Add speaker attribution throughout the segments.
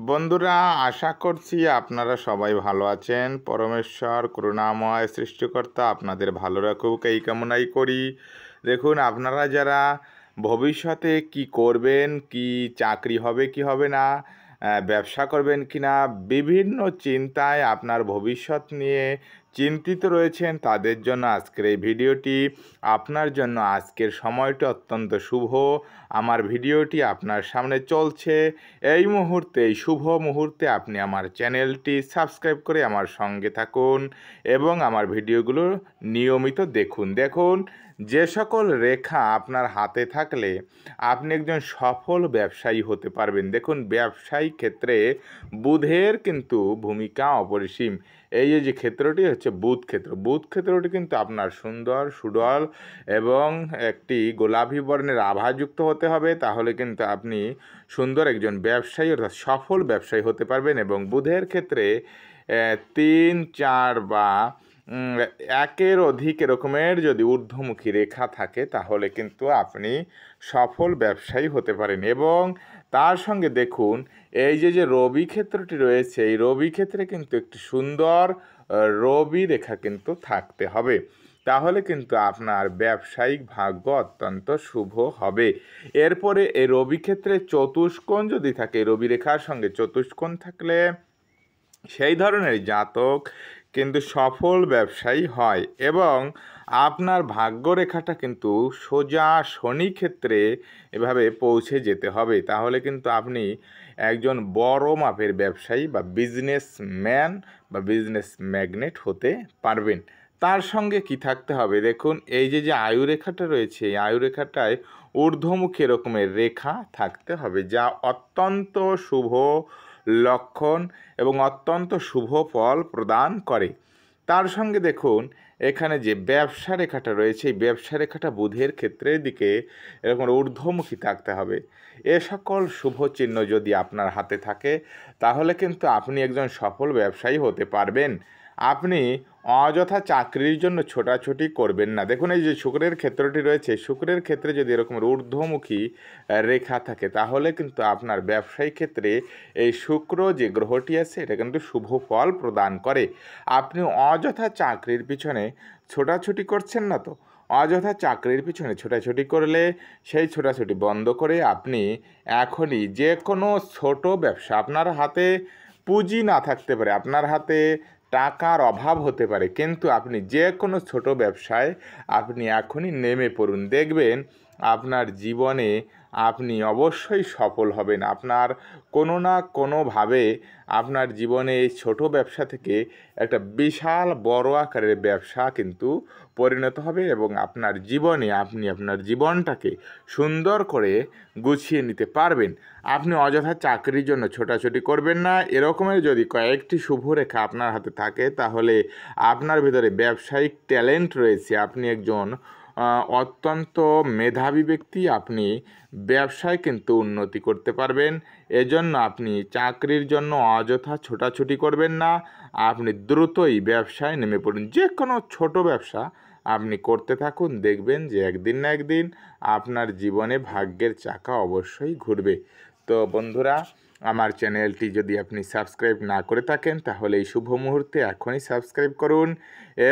Speaker 1: বন্ধুরা, আশা করছি আপনারা সবাই ভালো আছেন। পরমেশ্বর করুণাময় সৃষ্টিকর্তা আপনাদের ভালো রাখুক এই কামনাই করি। দেখুন, আপনারা যারা ভবিষ্যতে কি করবেন, কি চাকরি হবে কি হবে না, ব্যবসা করবেন কি না, বিভিন্ন চিন্তায় আপনার ভবিষ্যৎ নিয়ে চিন্তিত রয়েছেন, তাদের জন্য আজকের এই ভিডিওটি। আপনার জন্য আজকের সময়টি অত্যন্ত শুভ। আমার ভিডিওটি আপনার সামনে চলছে এই মুহূর্তে, এই শুভ মুহূর্তে আপনি আমার চ্যানেলটি সাবস্ক্রাইব করে আমার সঙ্গে থাকুন এবং আমার ভিডিওগুলো নিয়মিত দেখুন। যে সকল রেখা আপনার হাতে থাকলে আপনি একজন সফল ব্যবসায়ী হতে পারবেন। দেখুন, ব্যবসায়িক ক্ষেত্রে বুধের কিন্তু ভূমিকা অপরিসীম। এই যে ক্ষেত্রটি হচ্ছে বুধ ক্ষেত্র। বুধ ক্ষেত্রটি কিন্তু আপনার সুন্দর, সুডল এবং একটি গোলাপি বর্ণের আভাযুক্ত হতে হবে, তাহলে কিন্তু আপনি সুন্দর একজন ব্যবসায়ী অর্থাৎ সফল ব্যবসায়ী হতে পারবেন। এবং বুধের ক্ষেত্রে 3, 4 বা একের অধিক এরকমের যদি ঊর্ধ্বমুখী রেখা থাকে, তাহলে কিন্তু আপনি সফল ব্যবসায়ী হতে পারেন। এবং তার সঙ্গে দেখুন, এই যে রবি ক্ষেত্রটি রয়েছে, এই রবি ক্ষেত্রে কিন্তু একটি সুন্দর রবি রেখা কিন্তু থাকতে হবে, তাহলে কিন্তু আপনার ব্যবসায়িক ভাগ্য অত্যন্ত শুভ হবে। এরপরে এই রবি ক্ষেত্রে চতুষ্কোণ যদি থাকে, রবি রেখার সঙ্গে চতুষ্কোণ থাকলে সেই ধরনের জাতক কিন্তু সফল ব্যবসায়ী হয়। এবং আপনার ভাগ্যরেখাটা কিন্তু সোজা শনি ক্ষেত্রে এভাবে পৌঁছে যেতে হবে, তাহলে কিন্তু আপনি একজন বড় মাপের ব্যবসায়ী বা বিজনেসম্যান বা বিজনেস ম্যাগনেট হতে পারবেন। তার সঙ্গে কি থাকতে হবে, দেখুন, এই যে আয়ুরেখাটা রয়েছে, এই আয়ুরেখাটায় ঊর্ধ্বমুখী এরকমের রেখা থাকতে হবে, যা অত্যন্ত শুভ লক্ষণ এবং অত্যন্ত শুভ ফল প্রদান করে। তার সঙ্গে দেখুন, এখানে যে ব্যবসা রেখাটা রয়েছে, এই ব্যবসা রেখাটা বুধের ক্ষেত্রের দিকে এরকম ঊর্ধ্বমুখী থাকতে হবে। এ সকল শুভ চিহ্ন যদি আপনার হাতে থাকে, তাহলে কিন্তু আপনি একজন সফল ব্যবসায়ী হতে পারবেন। আপনি অযথা চাকরির জন্য ছোটাছুটি করবেন না। দেখুন, এই যে শুক্রের ক্ষেত্রটি রয়েছে, শুক্রের ক্ষেত্রে যদি এরকম ঊর্ধ্বমুখী রেখা থাকে, তাহলে কিন্তু আপনার ব্যবসায়িক ক্ষেত্রে এই শুক্র যে গ্রহটি আছে, এটা কিন্তু শুভ ফল প্রদান করে। আপনি অযথা চাকরির পিছনে ছোটাছুটি করছেন না তো? অযথা চাকরির পিছনে ছোটাছুটি করলে সেই ছোটাছুটি বন্ধ করে আপনি এখনই যে কোনো ছোট ব্যবসা, আপনার হাতে পুঁজি না থাকতে পারে, আপনার হাতে টাকার অভাব হতে পারে, কিন্তু আপনি যে কোনো ছোট ব্যবসায় আপনি এখনই নেমে পড়ুন। দেখবেন আপনার জীবনে আপনি অবশ্যই সফল হবেন। আপনার কোনো না কোনোভাবে আপনার জীবনে এই ছোটো ব্যবসা থেকে একটা বিশাল বড় আকারের ব্যবসা কিন্তু পরিণত হবে এবং আপনার জীবনে আপনি আপনার জীবনটাকে সুন্দর করে গুছিয়ে নিতে পারবেন। আপনি অযথা চাকরির জন্য ছোটাছুটি করবেন না। এরকমের যদি কয়েকটি শুভরেখা আপনার হাতে থাকে, তাহলে আপনার ভিতরে ব্যবসায়িক ট্যালেন্ট রয়েছে, আপনি একজন অত্যন্ত মেধাবী ব্যক্তি, আপনি ব্যবসায় কিন্তু উন্নতি করতে পারবেন। এজন্য আপনি চাকরির জন্য অযথা ছোটাছুটি করবেন না, আপনি দ্রুতই ব্যবসায় নেমে পড়ুন। যে কোনো ছোট ব্যবসা আপনি করতে থাকুন, দেখবেন যে একদিন না একদিন আপনার জীবনে ভাগ্যের চাকা অবশ্যই ঘুরবে। তো বন্ধুরা, আমার চ্যানেলটি যদি আপনি সাবস্ক্রাইব না করে থাকেন, তাহলে এই শুভ মুহূর্তে এখনই সাবস্ক্রাইব করুন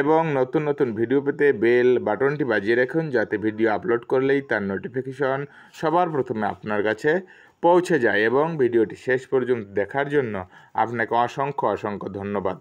Speaker 1: এবং নতুন নতুন ভিডিও পেতে বেল বাটনটি বাজিয়ে রাখুন, যাতে ভিডিও আপলোড করলেই তার নোটিফিকেশন সবার প্রথমে আপনার কাছে পৌঁছে যায়। এবং ভিডিওটি শেষ পর্যন্ত দেখার জন্য আপনাকে অসংখ্য অসংখ্য ধন্যবাদ।